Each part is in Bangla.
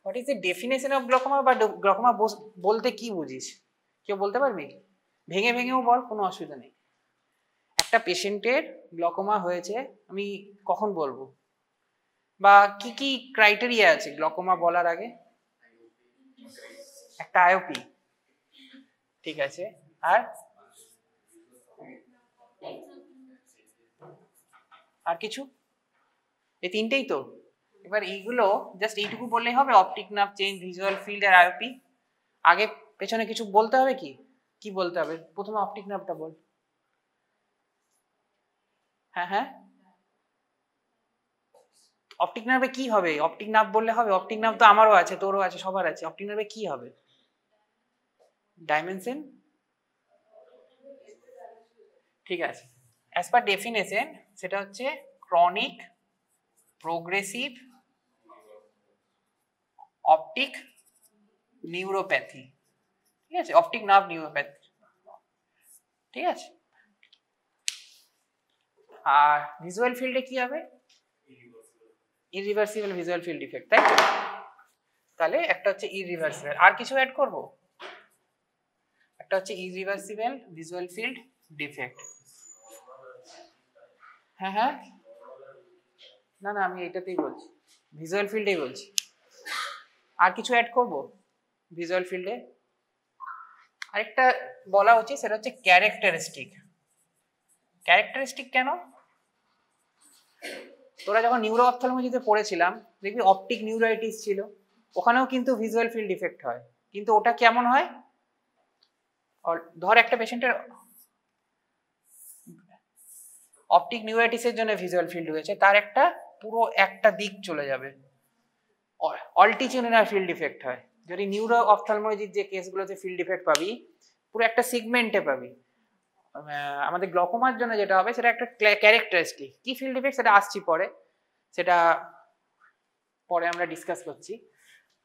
What is the definition of glaucoma, বা গ্লকোমা বলতে কি বুঝিস? কেউ বলতে পারবি? ভেঙে ভেঙেও বল, কোনো অসুবিধা নেই। একটা পেশেন্টের গ্লকোমা হয়েছে আমি কখন বলবো, বা কি কি ক্রাইটেরিয়া আছে গ্লকোমা বলার আগে? একটা আইওপি, ঠিক আছে, আর আর কিছু? এই তিনটেই তো। এবার এইগুলো জাস্ট এইটুকু বললেই হবে? Optic nerve change, visual field আর আইওপি। আগে পেছনে কিছু বলতে হবে কি? কি বলতে হবে? প্রথমে অপটিক নার্ভটা বল। হ্যাঁ হ্যাঁ, অপটিক নার্ভে কি হবে? অপটিক নার্ভ বললে হবে? অপটিক নার্ভ তো আমারও আছে, তোরও আছে, সবার আছে। অপটিক নার্ভে কি হবে? ডাইমেনশন, ঠিক আছে। অ্যাজ পার ডেফিনেশন সেটা হচ্ছে ক্রনিক প্রোগ্রেসিভ অপটিক নিউরোপ্যাথি, ঠিক আছে, অপটিক নার্ভ নিউরোপ্যাথি, ঠিক আছে। আর ভিজুয়াল ফিল্ডে কি হবে? ইরিভার্সিবল ভিজুয়াল ফিল্ড ডিফেক্ট, তাই তো? তাহলে একটা হচ্ছে ইরিভার্সিবল, আর কিছু অ্যাড করব? একটা হচ্ছে ইরিভার্সিবল ভিজুয়াল ফিল্ড ডিফেক্ট। হ্যাঁ হ্যাঁ, না না, আমি এটাতেই বলছি, ভিজুয়াল ফিল্ডেই বলছি। আর কিছু অ্যাড করব ভিজুয়াল ফিল্ডে? আরেকটা বলা উচিত, সেটা হচ্ছে ক্যারেক্টারিস্টিক। ক্যারেক্টারিস্টিক কেন? তোরা যখন নিউরো অপথ্যালমোলজিতে পড়েছিলাম দেখবি অপটিক নিউরাইটিস ছিল, ওখানেও কিন্তু ভিজুয়াল ফিল্ড ডিফেক্ট হয়। কিন্তু ওটা কেমন হয়? ধর একটা পেশেন্টের অপটিক নিউরাইটিসের জন্য ভিজুয়াল ফিল্ড হয়েছে, তার একটা পুরো একটা দিক চলে যাবে, অল্টিটিউডিনাল ফিল্ড ডিফেক্ট হয়। যদি নিউরো অপথ্যালমোলজির যে কেসগুলোতে ফিল্ড ডিফেক্ট পাবি, পুরো একটা সিগমেন্টে পাবি। আমাদের গ্লকোমার জন্য যেটা হবে সেটা একটা ক্যারেক্টারিস্টিক। কি ফিল্ড ডিফেক্ট সেটা আসছি পরে, সেটা পরে আমরা ডিসকাস করছি।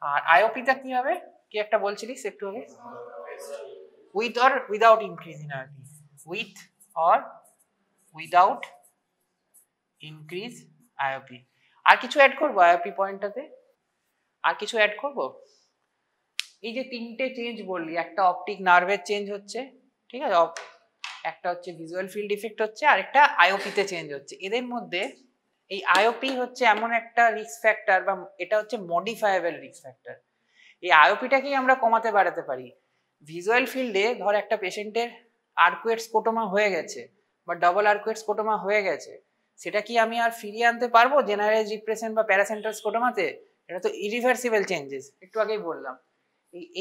আর আইওপিটা কি হবে? কি একটা বলছিলিস একটু আগে? With or without increase in IOP, with or without increase IOP. আর কিছু অ্যাড করবো আইওপি পয়েন্টটাতে? আর কিছু অ্যাড করব? এই যে তিনটে চেঞ্জ বললি, একটা অপটিক নার্ভের চেঞ্জ হচ্ছে, ঠিক আছে, একটা হচ্ছে ভিজুয়াল ফিল্ড ডিফেক্ট হচ্ছে, আর একটা আইওপিতে চেঞ্জ হচ্ছে। এদের মধ্যে এই আইওপি হচ্ছে এমন একটা রিস্ক ফ্যাক্টর, বা এটা হচ্ছে মডিফায়েবল রিস্ক ফ্যাক্টর। এই আইওপিটাকেই আমরা কমাতে বাড়াতে পারি। ভিজুয়াল ফিল্ডে ধর একটা পেশেন্টের আর্কুয়েট স্কোটোমা হয়ে গেছে, বা ডাবল আর্কুয়েট স্কোটোমা হয়ে গেছে, সেটা কি আমি আর ফিরিয়ে আনতে পারবো জেনারেল রিপ্রেশন বা প্যারাসেন্টাল স্কোটোমাতে? এটা তো ইরিভার্সিবল চেঞ্জেস, একটু আগেই বললাম।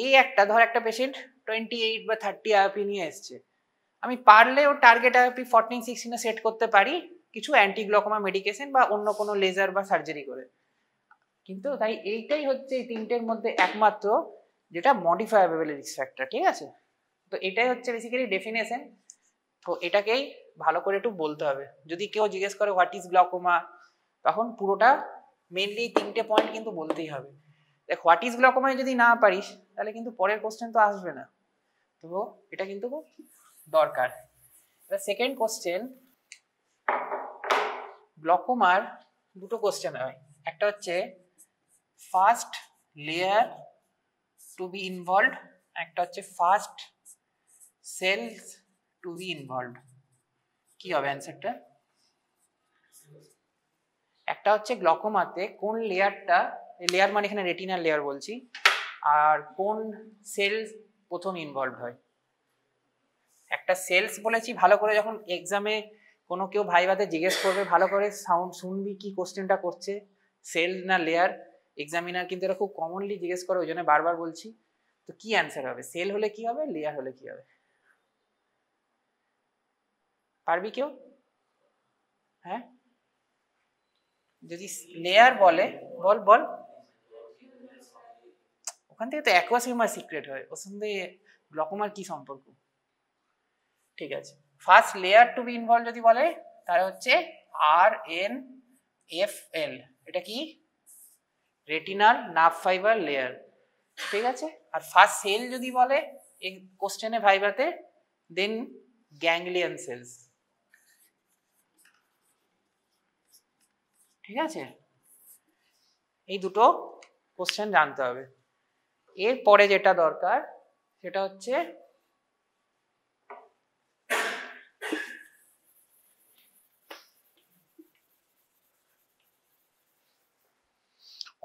এই একটা ধর একটা পেশেন্ট 28 বা 30 আইওপি নিয়ে এসছে, আমি পারলে ওর টার্গেট আইওপি 14-16 সেট করতে পারি কিছু অ্যান্টি গ্লকোমা মেডিকেশন বা অন্য কোনো লেজার বা সার্জারি করে। কিন্তু তাই এইটাই হচ্ছে এই তিনটের মধ্যে একমাত্র যেটা মডিফায়েবল রিস্ক ফ্যাক্টর, ঠিক আছে? তো এটাই হচ্ছে বেসিক্যালি ডেফিনেশন। তো এটাকেই ভালো করে একটু বলতে হবে। যদি কেউ জিজ্ঞেস করে হোয়াট ইজ গ্লকোমা, তখন পুরোটা মেইনলি তিনটে পয়েন্ট কিন্তু বলতেই হবে। দেখ, হোয়াট ইজ গ্লকোমায় যদি না পারিস তাহলে কিন্তু পরের কোশ্চেন তো আসবে না, তো এটা কিন্তু খুব দরকার। সেকেন্ড কোশ্চেন, গ্লকোমার দুটো কোশ্চেন হয়। একটা হচ্ছে first layer to be involve, একটা হচ্ছে first cells to be involve. কি হবে অ্যান্সারটা? একটা হচ্ছে গ্লকোমাতে কোন লেয়ারটা, লেয়ার মানে এখানে রেটিনাল লেয়ার বলছি, আর কোন সেলস প্রথম ইনভলভ হয়। একটা সেলস বলেছি, ভালো করে যখন এক্সামে কোনো কেউ ভাইভাতে জিজ্ঞেস করবে ভালো করে সাউন্ড শুনবি কি কোশ্চেনটা করছে, সেল না লেয়ার। এক্সামিনার কিন্তু এটা খুব কমনলি জিজ্ঞেস করে, ওই জন্য বারবার বলছি। তো কি অ্যান্সার হবে? সেল হলে কি হবে, লেয়ার হলে কি হবে? পারবি কেউ? হ্যাঁ, যদি লেয়ার বলে বল বল। ওখান থেকে তো অ্যাকোয়াসিউমার সিক্রেট হয়, ওর সঙ্গে গ্লকোমার কি সম্পর্ক? ঠিক আছে, first layer to be involve যদি বলে তাহলে হচ্ছে RNFL। এটা কি? রেটিনাল নার্ভ ফাইবার লেয়ার, ঠিক আছে। আর ফার্স্ট সেল যদি বলে এই কোশ্চেনে ভাইভাতে, দেন গ্যাংলিয়ন সেলস, ঠিক আছে। এই দুটো কোশ্চেন জানতে হবে। এরপরে যেটা দরকার সেটা হচ্ছে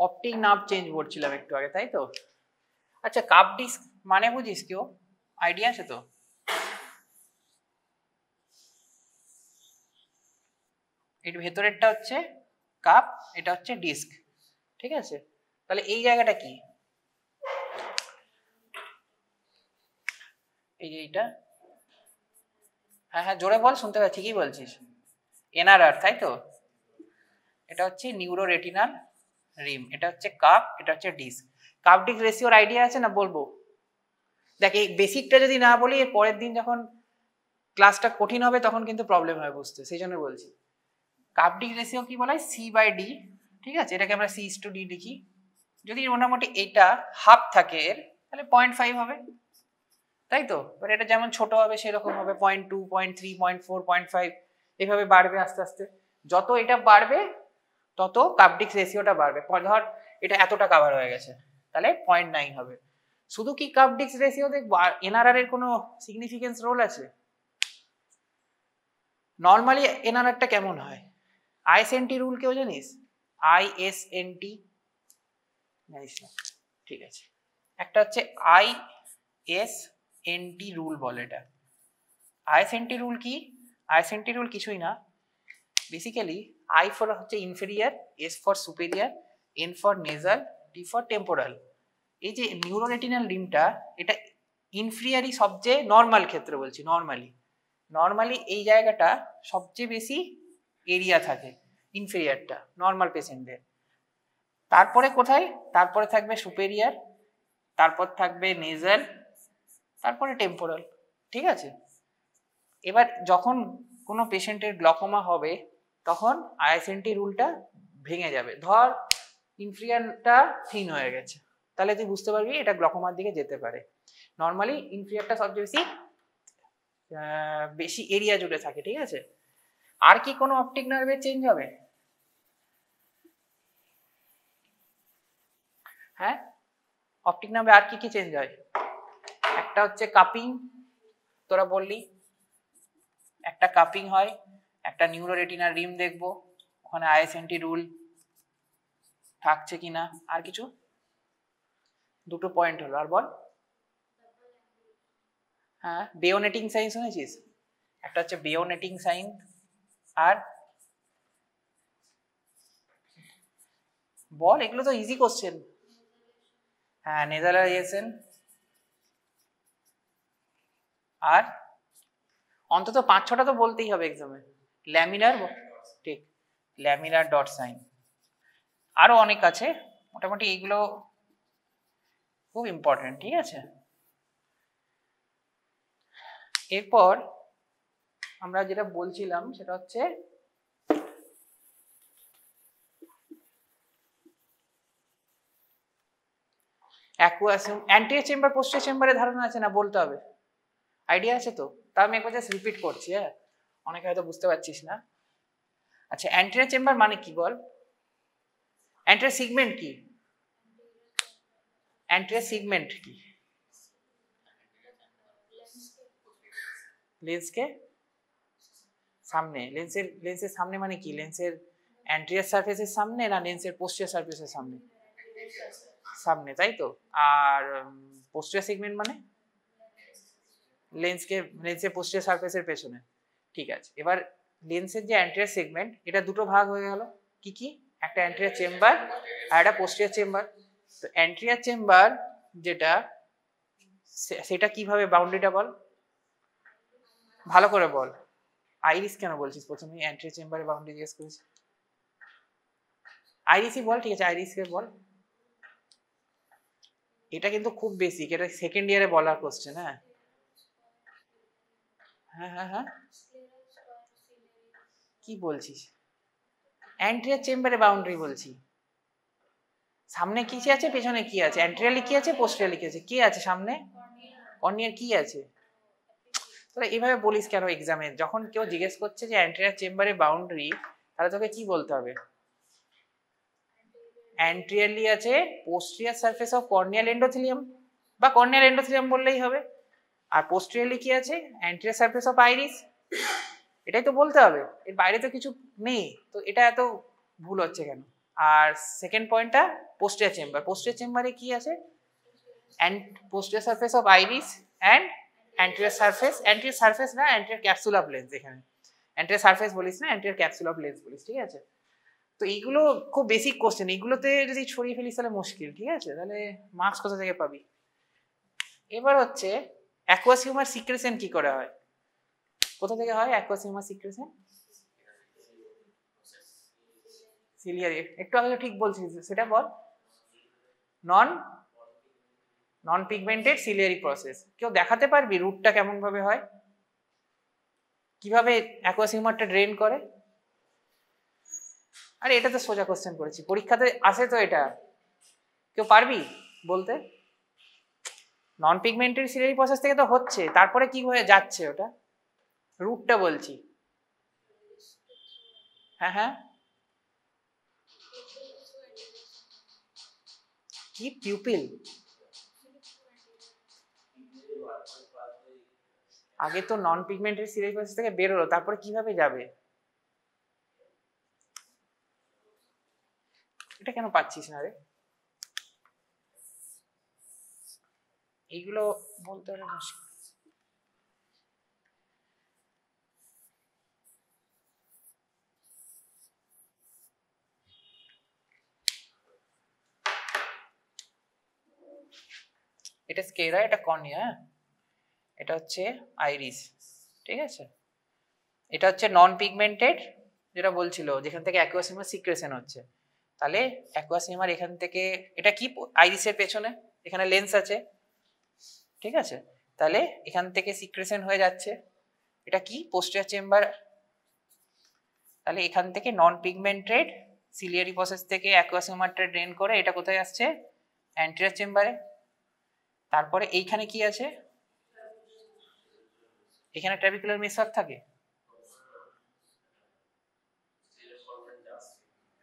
অপটিক নার্ভ চেঞ্জ করছিলাম একটু আগে, তাই তো? আচ্ছা, কাপ ডিস্ক মানে বুঝিস কেউ? আইডিয়া আছে তো? এর ভেতরেরটা হচ্ছে কাপ, এটা হচ্ছে ডিস্ক, ঠিক আছে? তাহলে এই জায়গাটা কি? এই যে এইটা, হ্যাঁ হ্যাঁ জোরে বল, শুনতে পাচ্ছি, কি বলছিস? এনআরআর, তাই তো? এটা হচ্ছে নিউরো রেটিনাল রিম, এটা হচ্ছে কাপ, এটা হচ্ছে ডিস্ক। কাপ ডিস্ক রেশিওর আইডিয়া আছে না? বলবো দেখ, এই বেসিকটা যদি না বলি এর পরের দিন যখন ক্লাসটা কঠিন হবে তখন কিন্তু প্রবলেম হয় বুঝতে, সেই জন্য বলছি। কাপ ডিস্ক রেশিও কি বলা হয়? C/D, ঠিক আছে? এটাকে আমরা C/D লিখি। যদি মোটামুটি এটা হাফ থাকে এর, তাহলে 0.5 হবে, তাই তো? বাট এটা যেমন ছোট হবে সেরকম হবে 0.2, 0.3, 0.4, 0.5 এভাবে বাড়বে আস্তে আস্তে। যত এটা বাড়বে তত কাপ ডিস্ক রেশিওটা বাড়বে। ধর এটা এতটা কভার হয়ে গেছে, তাহলে 0.9 হবে। শুধু কি কাপ ডিস্ক রেশিও দেখবো? আর এনআরআর এর কোনো সিগনিফিকেন্স রোল আছে? নর্মালি এনআরআরটা কেমন হয়? আইএসএনটি রুল কেউ জানিস? আইএসএনটি জানিস না? ঠিক আছে, একটা হচ্ছে আইএসএনটি রুল বলে এটা। আইএসএনটি রুল কি? আইএসএনটি রুল কিছুই না, বেসিক্যালি আই ফর হচ্ছে inferior, S for superior, N for nasal, T for temporal. এই যে নিউরোরেটিনাল রিমটা, এটা ইনফেরিয়ারই সবচেয়ে নর্মাল ক্ষেত্রে বলছি, নর্মালি এই জায়গাটা সবচেয়ে বেশি এরিয়া থাকে ইনফেরিয়ারটা নর্মাল পেশেন্টদের। তারপরে কোথায়? তারপরে থাকবে সুপেরিয়ার, তারপর থাকবে নেজাল, তারপরে টেম্পোরাল, ঠিক আছে? এবার যখন কোনো পেশেন্টের গ্লকোমা হবে তখন আইএসএনটি রুলটা ভেঙে যাবে। ধর ইনফেরিয়ারটা থিন হয়ে গেছে, তাহলে তুই বুঝতে পারবি এটা গ্লকোমার দিকে যেতে পারে। নর্মালি ইনফেরিয়ারটা সবচেয়ে বেশি এরিয়া জুড়ে থাকে, ঠিক আছে? আর কি কোনো অপটিক নার্ভের চেঞ্জ হবে? হ্যাঁ, অপটিক নার্ভে আর কি কি চেঞ্জ হয়? একটা হচ্ছে কাপিং, তোরা বললি একটা কাপিং হয়, একটা নিউরোরেটিনাল রিম দেখবো, ওখানে আইএসএনটি রুল থাকছে কিনা। আর কিছু? দুটো পয়েন্ট হলো, আর বল। হ্যাঁ, বেয়োনেটিং সাইন শুনেছিস? একটা হচ্ছে বেয়োনেটিং সাইন, আর বল, এগুলো তো ইজি কোশ্চেন। হ্যাঁ, নেজালাইজেশন, আর অন্তত 5-6টা তো বলতেই হবে এক্সামে। ল্যামিনার, ঠিক, ল্যামিনার ডট সাইন, আরো অনেক আছে, মোটামুটি এইগুলো খুব ইম্পর্টেন্ট, ঠিক আছে? এরপর আমরা যেটা বলছিলাম সেটা হচ্ছে অ্যান্টিরিয়র চেম্বার পোস্টেরিয়র চেম্বারের ধারণা আছে না? বলতে হবে, আইডিয়া আছে তো? তা আমি একবার জাস্ট রিপিট করছি, হ্যাঁ, অনেকে হয়তো বুঝতে পারছিস না। আচ্ছা, অ্যান্টিরিয়র চেম্বার মানে কি বল? অ্যান্টিরিয়র সেগমেন্ট কি? অ্যান্টিরিয়র সেগমেন্ট কি? লেন্সকে সামনে, লেন্সের সামনে মানে কি? লেন্সের অ্যান্টিরিয়র সারফেসের সামনে না লেন্সের পোস্টেরিয়র সারফেসের সামনে? সামনে, তাই তো? আর পোস্টেরিয়র সেগমেন্ট মানে লেন্সের পোস্টেরিয়র সারফেসের পেছনে, ঠিক আছে? এবার লেন্সের যে অ্যান্টিরিয়র সেগমেন্ট, এটা দুটো ভাগ হয়ে গেল, কি কি? একটা অ্যান্টিরিয়র চেম্বার আর একটা পোস্টেরিয়র চেম্বার। তো অ্যান্টিরিয়র চেম্বার যেটা, সেটা কিভাবে বাউন্ডারিটা বল, ভালো করে বল। আইরিস কেন বলছিস প্রথমে? অ্যান্টিরিয়র চেম্বারে বাউন্ডারি জিজ্ঞেস করিস, আইরিসই বল, ঠিক আছে, আইরিসকে বল। এটা কিন্তু খুব বেসিক, এটা সেকেন্ড ইয়ারে বলার কোশ্চেন। হ্যাঁ হ্যাঁ হ্যাঁ হ্যাঁ, কি বলছিস? অ্যান্টিরিয়র চেম্বারে বাউন্ডারি বলছি। সামনে কি আছে, পেছনে কি আছে? অ্যান্টিরিয়রলি কি আছে, পোস্টেরিয়রলি কি আছে? কি আছে সামনে? কর্নিয়ার কি আছে? তোরা এভাবে বলিস কেন এক্সামে? যখন কেউ জিজ্ঞেস করছে যে অ্যান্টিরিয়র চেম্বারে বাউন্ডারি, তাহলে তোকে কি বলতে হবে? অ্যান্টেরিয়রলি আছে posterior surface of corneal endothelium, বা কর্নিয়াল এন্ডোথেলিয়াম বললেই হবে। আর পোস্টেরিয়রলি কি আছে? Anterior surface of iris. এটাই তো বলতে হবে, এর বাইরে তো কিছু নেই, তো এটা এত ভুল হচ্ছে কেন? আর সেকেন্ড পয়েন্টটা পোস্টেরিয়র চেম্বার, পোস্টেরিয়র চেম্বারে কি আছে? posterior surface of iris and anterior surface না anterior capsule of lens, এখানে anterior surface বলিস না, anterior capsule of lens বলিস, ঠিক আছে? তো এইগুলো খুব বেসিক কোশ্চেন, এইগুলোতে যদি ছড়িয়ে ফেলিস তাহলে মুশকিল, ঠিক আছে? তাহলে মার্কস কোথা থেকে পাবি? এবার হচ্ছে অ্যাকুয়াস হিউমার সিক্রেশন কি করে হয়? কোথা থেকে হয় অ্যাকুয়াস হিউমার সিক্রেশন? সিলিয়ারি, একটু আগে ঠিক বলছিস, সেটা বল। নন পিগমেন্টেড সিলিয়ারি প্রসেস। কেউ দেখাতে পারবি রুটটা কেমন ভাবে হয়, কিভাবে অ্যাকুয়াস হিউমারটা ড্রেন করে? আরে এটা তো সোজা কোশ্চেন করেছি, পরীক্ষাতে আসে তো, এটা কেউ পারবি বলতে? নন পিগমেন্টেড সিলিয়ারি প্রসেস থেকে তো হচ্ছে, তারপরে কি হয়ে যাচ্ছে ওটা, রুটটা বলছি। হ্যাঁ হ্যাঁ, কি পিউপিল? আগে তো নন পিগমেন্টেড সিলিয়ারি প্রসেস থেকে বের হলো, তারপরে কিভাবে যাবে? এটা কেন পাচ্ছিস না রে? এইগুলো বলতে হলে মুশকিল। এটা স্কেরা, এটা কর্নিয়া, এটা হচ্ছে আইরিস, ঠিক আছে? এটা হচ্ছে নন পিগমেন্টেড, যেটা বলছিল যেখান থেকে অ্যাকুয়াস হিউমার সিক্রেশন হচ্ছে। তাহলে অ্যাকুয়াস হিউমার এখান থেকে, এটা কি আইরিসের পেছনে, এখানে লেন্স আছে, ঠিক আছে? তাহলে এখান থেকে সিক্রেশন হয়ে যাচ্ছে, এটা কি পোস্টেরিয়র চেম্বার। তাহলে এখান থেকে নন পিগমেন্টেড সিলিয়ারি প্রসেস থেকে অ্যাকুয়াস হিউমারটা ড্রেন করে এটা কোথায় আসছে? অ্যান্টেরিয়র চেম্বারে। তারপরে এইখানে কি আছে? এখানে ট্রাবিকুলার মেসর থাকে।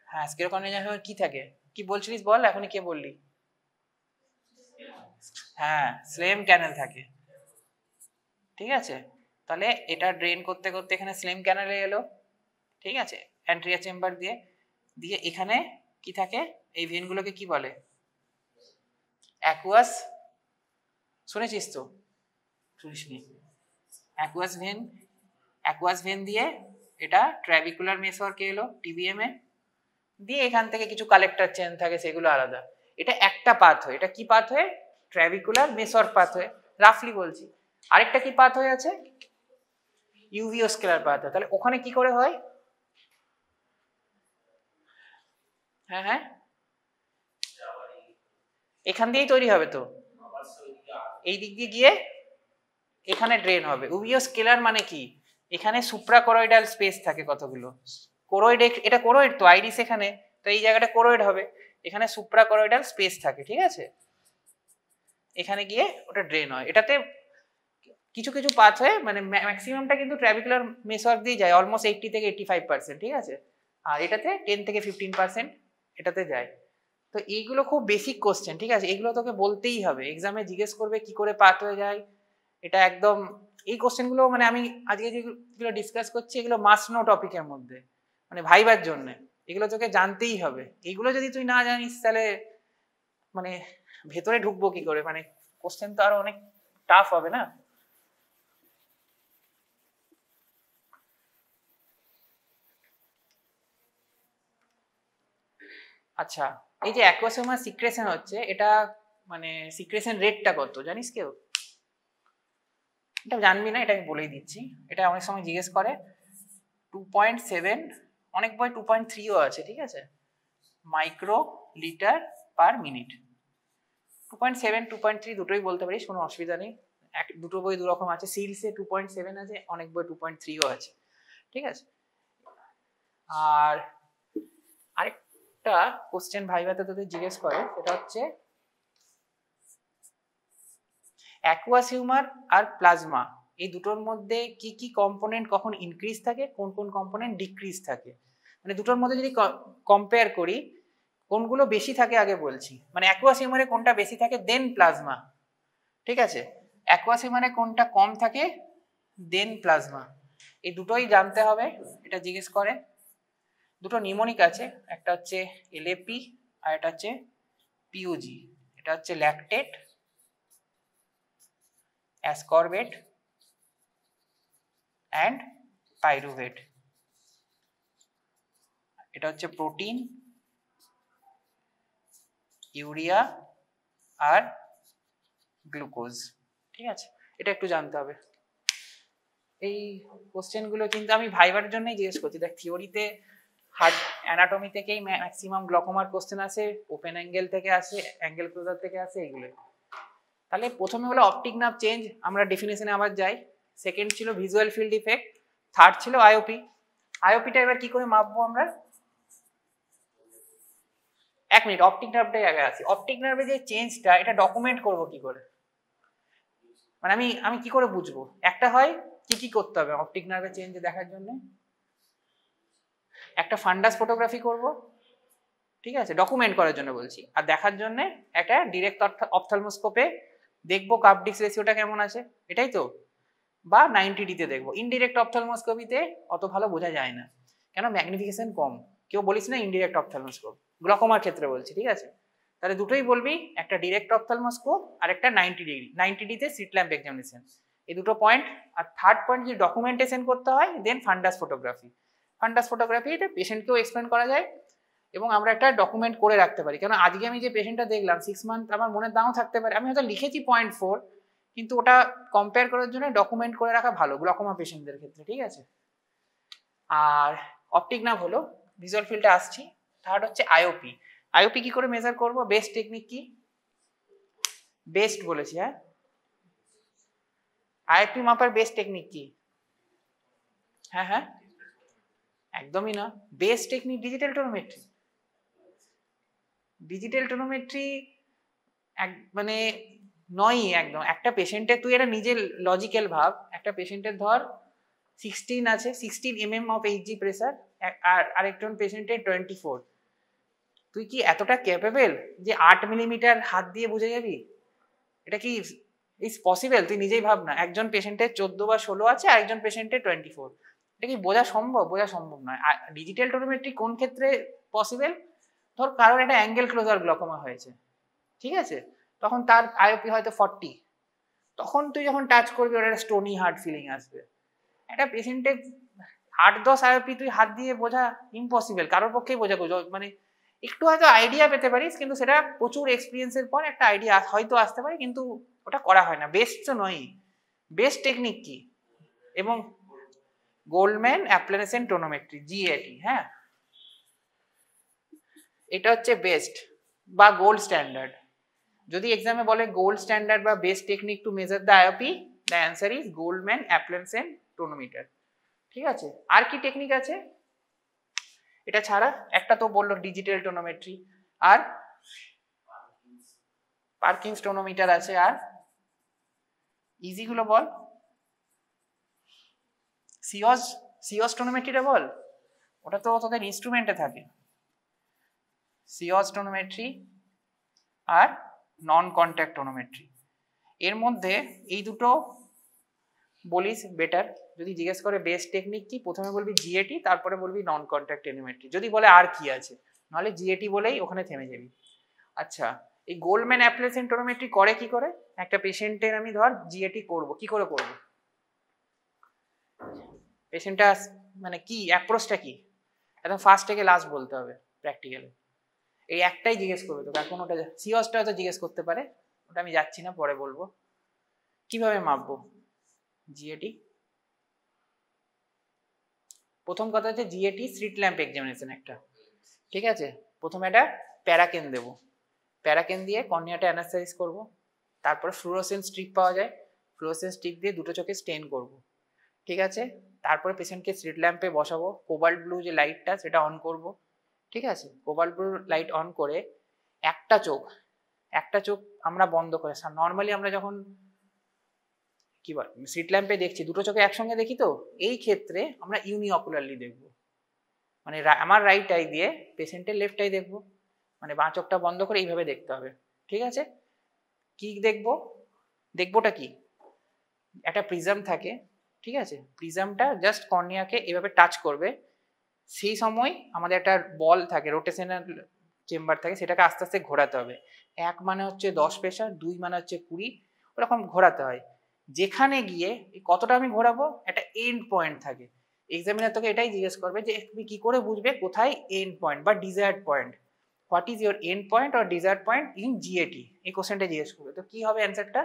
হ্যাঁ, স্ক্লেরোকর্নিয়াম কি থাকে, কি বলছিলিস বল, এখনই কে বললি? হ্যাঁ, স্লেম ক্যানেল থাকে, ঠিক আছে? তাহলে এটা ড্রেন করতে করতে এখানে স্লেম ক্যানেলে এলো, ঠিক আছে, অ্যান্টেরিয়র চেম্বার দিয়ে। দিয়ে এখানে কি থাকে? এই ভেনগুলোকে কি বলে? অ্যাকুয়াস, শুনেছিস তো? শুনিসনি? অ্যাকুয়াস ভেন, অ্যাকুয়াস ভেন দিয়ে এটা ট্র্যাবিকুলার মেসরকে এলো টিবিএম এ, দিয়ে এখান থেকে কিছু কালেক্টর চেন থাকে, সেগুলো আলাদা। এটা একটা পাথ হয়ে, এটা কি পাথ হয়ে? ট্র্যাবিকুলার মেসর পাথ হয়ে, রাফলি বলছি। আরেকটা কি পাথ হয়ে আছে? ইউভিওস্কেলার পাথ হয়ে। তাহলে ওখানে কি করে হয়? হ্যাঁ হ্যাঁ, এখান দিয়েই তৈরি হবে তো, এই দিক দিয়ে গিয়ে এখানে ড্রেন হবে। উভিওস্কেলার মানে কি? এখানে সুপ্রাকরয়েডাল স্পেস থাকে কতগুলো, কোরয়েড, এটা কোরয়েড তো, আইরিস এখানে, তো এই জায়গাটা কোরয়েড হবে, এখানে সুপ্রাকরয়েডাল স্পেস থাকে, ঠিক আছে? এখানে গিয়ে ওটা ড্রেন হয়। এটাতে কিছু কিছু পাথ হয়ে, মানে ম্যাক্সিমামটা কিন্তু ট্র্যাবিকুলার মেসওয়ার্ক দিয়ে যায়, অলমোস্ট 80 থেকে 85%, ঠিক আছে? আর এটাতে 10 থেকে 15% এটাতে যায়। তো এইগুলো খুব বেসিক কোশ্চেন, ঠিক আছে? এগুলো তোকে বলতেই হবে, এক্সামে জিজ্ঞেস করবে কি করে পাথ হয়ে যায়, এটা একদম, এই কোশ্চেনগুলো মানে আমি আজকে যেগুলো ডিসকাস করছি এগুলো মাস্ট নো টপিকের মধ্যে, মানে ভাইবার জন্য এগুলো তোকে জানতেই হবে। এগুলো যদি তুই না জানিস তাহলে মানে ভেতরে ঢুকবো কি করে, মানে কোশ্চেন তো আরো অনেক টাফ হবে না? আচ্ছা, এই যে অ্যাকুয়াস হিউমার সিক্রেশন হচ্ছে, এটা মানে সিক্রেশন রেটটা কত জানিস কেউ? এটা জানবি না, এটা আমি বলেই দিচ্ছি। এটা অনেক সময় জিজ্ঞেস করে। 2.7, অনেক বই 2.3ও আছে, ঠিক আছে, মাইক্রো লিটার পার মিনিট। 2.7 2.3 দুটোই বলতে পারিস, কোনো অসুবিধা নেই। দুটো বই দুরকম আছে, সিলসে 2.7 আছে, অনেক বই 2.3ও আছে, ঠিক আছে? আর আরেকটা কোশ্চেন ভাইভাতে তোদের জিজ্ঞেস করে, সেটা হচ্ছে অ্যাকুয়াস হিউমার আর প্লাজমা এই দুটোর মধ্যে কি কি কম্পোনেন্ট কখন ইনক্রিজ থাকে, কোন কোন কম্পোনেন্ট ডিক্রিজ থাকে, মানে দুটোর মধ্যে যদি কম্পেয়ার করি কোনগুলো বেশি থাকে আগে বলছি, মানে অ্যাকুয়াস হিউমারে কোনটা বেশি থাকে দেন প্লাজমা, ঠিক আছে, অ্যাকুয়াস হিউমারে কোনটা কম থাকে দেন প্লাজমা, এই দুটোই জানতে হবে। এটা জিজ্ঞেস করে। দুটো নিউমোনিক আছে, একটা হচ্ছে এলএপি আর এটা হচ্ছে পিউজি। এটা হচ্ছে ল্যাকটেট, অ্যাসকরবেট অ্যান্ড পাইরুভেট। এটা হচ্ছে প্রোটিন, ইউরিয়া আর গ্লুকোজ, ঠিক আছে, এটা একটু জানতে হবে। এই কোশ্চেনগুলো কিন্তু আমি ভাইবার জন্যই জিজ্ঞেস করছি। দেখ থিওরিতে হার্ট অ্যানাটমি থেকেই ম্যাক্সিমাম গ্লকোমার কোশ্চেন আসে, ওপেন অ্যাঙ্গেল থেকে আসে, অ্যাঙ্গেল ক্লোজার থেকে আসে, এগুলো। তাহলে প্রথমে হলো অপটিক নার্ভ চেঞ্জ, আমরা ডেফিনেশনে আবার যাই। সেকেন্ড ছিল ভিজুয়াল ফিল্ড ইফেক্ট, থার্ড ছিল আইওপি। আইওপিটা এবার কি করে মাপবো আমরা? এক মিনিট, অপটিক নার্ভটাই আগে আসি। অপটিক নার্ভে যে চেঞ্জটা, এটা ডকুমেন্ট করব কি করে? মানে আমি কি করে বুঝবো? একটা হয় কি কি করতে হবে অপটিক নার্ভে চেঞ্জ দেখার জন্য? একটা ফান্ডাস ফটোগ্রাফি করব, ঠিক আছে, ডকুমেন্ট করার জন্য বলছি। আর দেখার জন্য একটা ডিরেক্ট অপথ্যালমোস্কোপে দেখবো কার্ভ ডিস্ক রেশিওটা কেমন আছে, এটাই তো, বা 90 ডিতে দেখবো। ইনডিরেক্ট অপথ্যালমোস্কোপিতে অত ভালো বোঝা যায় না, কেন? ম্যাগনিফিকেশন কম। কেউ বলিস না ইনডিরেক্ট অপথ্যালমোস্কোপ, গ্লকোমার ক্ষেত্রে বলছি, ঠিক আছে। তাহলে দুটোই বলবি, একটা ডিরেক্ট অপথ্যালমোস্কোপ আর একটা 90 ডিগ্রি, 90 ডিতে স্লিট ল্যাম্প এক্সামিনেশন, এই দুটো পয়েন্ট। আর থার্ড পয়েন্ট যদি ডকুমেন্টেশন করতে হয়, দেন ফান্ডাস ফটোগ্রাফি। ফান্ডাস ফটোগ্রাফিতে পেশেন্টকেও এক্সপ্লেন করা যায় এবং আমরা একটা ডকুমেন্ট করে রাখতে পারি। কেন আজকে আমি যে পেশেন্টটা দেখলাম 6 মান্থ, আমার মনে নাও থাকতে পারে, আমি হয়তো লিখেছি 0.4, কিন্তু ওটা কম্পেয়ার করার জন্য ডকুমেন্ট করে রাখা ভালো গ্লকোমা পেশেন্টদের ক্ষেত্রে, ঠিক আছে। আর অপটিক নার্ভ হলো, ভিজুয়াল ফিল্ডে আসছি। থার্ড হচ্ছে আইওপি। আইওপি কি করে মেজার করব? বেস্ট টেকনিক কি? বেস্ট বলেছি, হ্যাঁ। আইওপি মাপার বেস্ট টেকনিক কি? হ্যাঁ হ্যাঁ, একদমই না। Best technique digital tonometry. Digital tonometry মানে নয় একদম। একটা পেশেন্টের, তুই এটা নিজের লজিক্যাল ভাব, একটা পেশেন্টের ধর 16 আছে, 16 mm অফ এইচজি প্রেসার, আর আরেকজন পেশেন্টের 24। তুই কি এতটা ক্যাপেবল যে 8 মিলিমিটার হাত দিয়ে বুঝে যাবি? এটা কি ইজ পসিবল? তুই নিজেই ভাব না, একজন পেশেন্টের 14 বা 16 আছে, আরেকজন পেশেন্টের 24। এটা কি বোঝা সম্ভব? বোঝা সম্ভব নয়। ডিজিটাল টোনোমেট্রি কোন ক্ষেত্রে পসিবল? ধর কারোর একটা অ্যাঙ্গেল ক্লোজার গ্লকোমা হয়েছে, ঠিক আছে, তখন তার আইওপি হয়তো 40, তখন তুই যখন টাচ করবি ওর একটা স্টোনি হার্ট ফিলিং আসবে। একটা পেশেন্টের 8-10 আইওপি তুই হাত দিয়ে বোঝা ইম্পসিবল, কারোর পক্ষেই বোঝা, মানে একটু হয়তো আইডিয়া পেতে পারিস, কিন্তু সেটা প্রচুর এক্সপিরিয়েন্সের পর একটা আইডিয়া হয়তো আসতে পারে, কিন্তু ওটা করা হয় না। বেস্ট তো নয়। বেস্ট টেকনিক কি? এবং গোল্ডম্যান অ্যাপ্লারেসেন্ট টোনোমেট্রি, জিএটি, হ্যাঁ, এটা হচ্ছে বেস্ট বা গোল্ড স্ট্যান্ডার্ড। যদি এক্সামে বলে গোল্ড স্ট্যান্ডার্ড বা best technique to measure the IOP, the answer is Goldmann applanation tonometer, ঠিক আছে। আর কি টেকনিক আছে এটা ছাড়া? একটা তো বললো ডিজিটাল টোনোমেট্রি, আর পার্কিনস টোনোমিটার আছে, আর ইজি গুলো বল। সিওস টোনোমেট্রিটা বল, ওটা তো তোদের ইনস্ট্রুমেন্টে থাকে। সিওস টোনোমেট্রি আর নন কন্ট্যাক্ট টোনোমেট্রি, এর মধ্যে এই দুটো বলিস বেটার। যদি জিজ্ঞেস করে বেস্ট টেকনিক কি, প্রথমে বলবি জিএটি, তারপরে বলবি নন কন্ট্যাক্ট টোনোমেট্রি। যদি বলে আর কি আছে, নাহলে জিএটি বলেই ওখানে থেমে যাবি। আচ্ছা, এই গোল্ডম্যান অ্যাপ্লারেসেন্ট টোনোমেট্রি করে কি করে? একটা পেশেন্টের আমি ধর জিএটি করব, কি করে করব? পেশেন্টটা মানে কি অ্যাপ্রোচটা কি, একদম ফার্স্ট থেকে লাস্ট বলতে হবে প্র্যাকটিক্যালি। এই একটাই জিজ্ঞেস করবে তো, এখন ওটা সিওসটা হয়তো জিজ্ঞেস করতে পারে, ওটা আমি যাচ্ছি না, পরে বলবো। কিভাবে মাপবো জিএটি? প্রথম কথা হচ্ছে জিএটি স্লিট ল্যাম্প এক্সামিনেশন একটা, ঠিক আছে। প্রথমে একটা প্যারাকেন দেবো, প্যারাকেন দিয়ে কর্নিয়াটা অ্যানাস্থাইজ করব, তারপরে ফ্লুরোসেন্স স্ট্রিপ পাওয়া যায়, ফ্লুরোসেন্স স্ট্রিপ দিয়ে দুটো চোখে স্টেন করব, ঠিক আছে। তারপরে পেশেন্টকে স্লিট ল্যাম্পে বসাবো, কোবাল্ট ব্লু যে লাইটটা সেটা অন করব, ঠিক আছে। কোবাল্ট ব্লু লাইট অন করে একটা চোখ আমরা বন্ধ করে, নর্মালি আমরা যখন কি বল স্লিট ল্যাম্পে দেখছি দুটো চোখে একসঙ্গে দেখি, তো এই ক্ষেত্রে আমরা ইউনিঅকুলারলি দেখব, মানে আমার রাইট আই দিয়ে পেশেন্টের লেফট আই দেখবো। মানে বাঁ চোখটা বন্ধ করে এইভাবে দেখতে হবে, ঠিক আছে? কি দেখবো? দেখবোটা কি, একটা প্রিজম থাকে, ঠিক আছে? প্রিজমটা জাস্ট কর্নিয়াকে এভাবে টাচ করবে, সেই সময় আমাদের একটা বল থাকে, রোটেশনাল চেম্বার থাকে, সেটাকে আস্তে আস্তে ঘোরাতে হবে। 1 মানে হচ্ছে 10 প্রেসার, 2 মানে হচ্ছে 20, ওরকম ঘোরাতে হয়। যেখানে গিয়ে কতটা আমি ঘোরাবো, একটা এন্ড পয়েন্ট থাকে। এক্সামিনার তোকে এটাই জিজ্ঞেস করবে যে তুমি কি করে বুঝবে কোথায় এন্ড পয়েন্ট বা desired point, what is your end point or desired point in GAT, এই কোশ্চেনটা জিজ্ঞেস করবে। তো কি হবে অ্যান্সারটা,